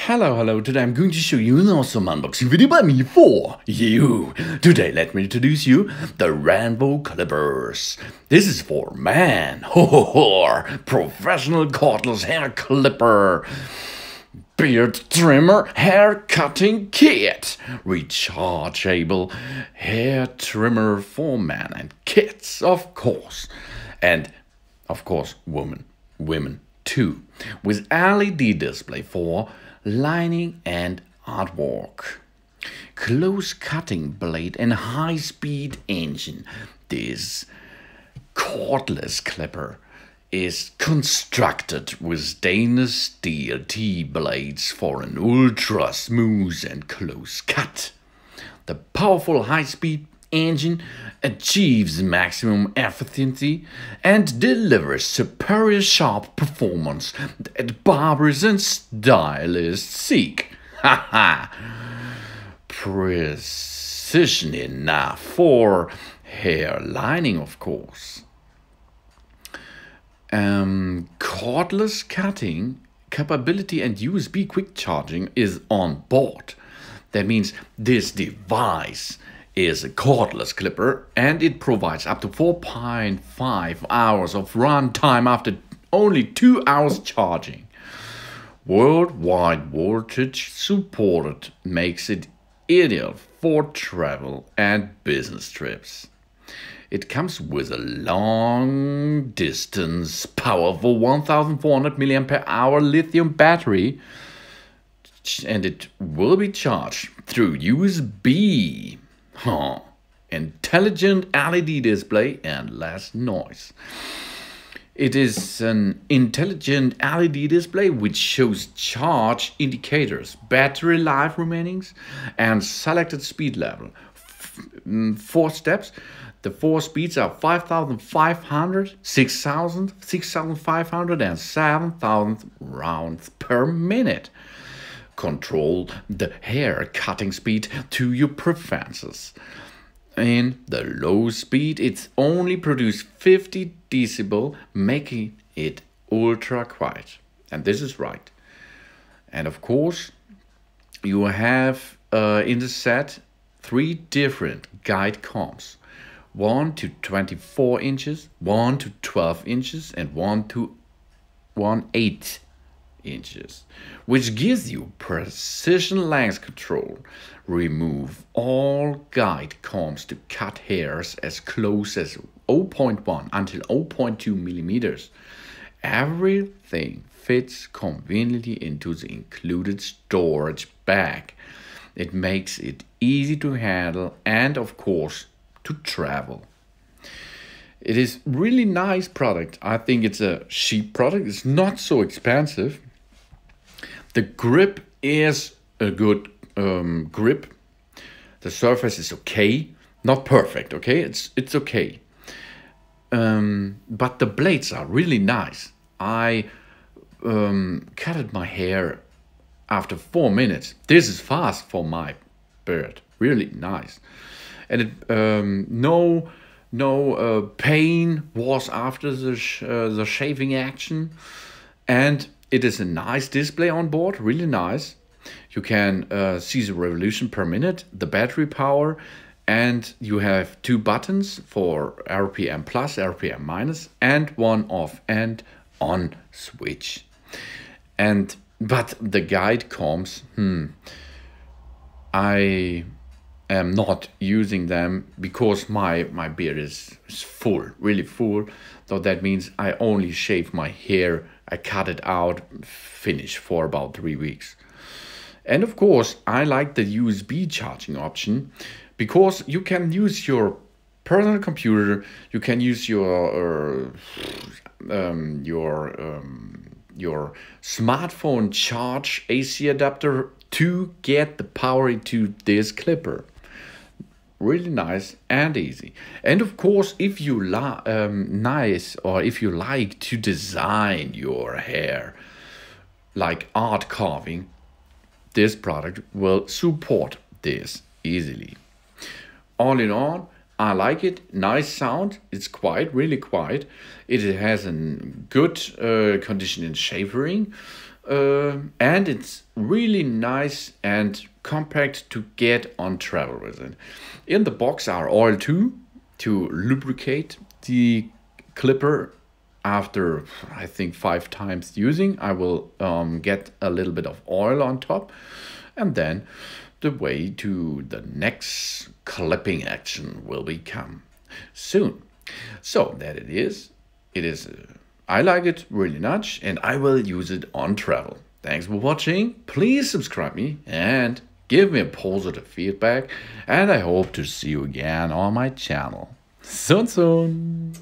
Hello, today I'm going to show you an awesome unboxing video by me for you. Today let me introduce you the RENPHO clippers. This is for man, professional cordless hair clipper, beard trimmer, hair cutting kit, rechargeable hair trimmer for man and kids of course, and of course women too, with LED display for lining and artwork, close cutting blade and high-speed engine. This cordless clipper is constructed with stainless steel T-blades for an ultra smooth and close cut. The powerful high-speed engine achieves maximum efficiency and delivers superior sharp performance that barbers and stylists seek. Precision enough for hair lining, of course. Cordless cutting capability and USB quick charging is on board. That means this device is a cordless clipper and it provides up to 4.5 hours of run time after only 2 hours charging. Worldwide voltage supported makes it ideal for travel and business trips. It comes with a long distance powerful 1400 mAh lithium battery, and it will be charged through USB. Intelligent LED display and less noise. It is an intelligent LED display which shows charge indicators, battery life remainings, and selected speed level. 4 steps. The 4 speeds are 5,500, 6,000, 6,500, and 7,000 rounds per minute. Control the hair cutting speed to your preferences. In the low speed, it's only produce 50 decibel, making it ultra quiet. And this is right. And of course, you have in the set 3 different guide combs. 1 to 24 inches, 1 to 12 inches, and 1 to 1/8 inches, which gives you precision length control. Remove all guide combs to cut hairs as close as 0.1 until 0.2 millimeters. Everything fits conveniently into the included storage bag. It makes it easy to handle and of course to travel. It is really nice product. I think it's a cheap product. It's not so expensive. The grip is a good grip. The surface is okay, not perfect. Okay, it's okay. But the blades are really nice. I cutted my hair after 4 minutes. This is fast for my beard. Really nice, and it no pain was after the shaving action, and it is a nice display on board, really nice. You can see the revolution per minute, the battery power, and you have 2 buttons for RPM plus, RPM minus, and 1 off and on switch. But the guide combs, I am not using them because my beard is full, really full. So that means I only shave my hair, I cut it out, finish for about 3 weeks. And of course, I like the USB charging option because you can use your personal computer, you can use your smartphone charge AC adapter to get the power into this clipper. Really nice and easy. And of course, if you if you like to design your hair like art carving, this product will support this easily. All in all, I like it. Nice sound. It's quiet, really quiet. It has a good condition in shaving. And it's really nice and compact to get on travel with it. In the box are oil too, to lubricate the clipper. After I think 5 times using, I will get a little bit of oil on top, and then the way to the next clipping action will become soon. So that it is. I like it really much, and I will use it on travel. Thanks for watching. Please subscribe me and give me a positive feedback, and I hope to see you again on my channel. Soon.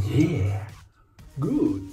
Yeah, good.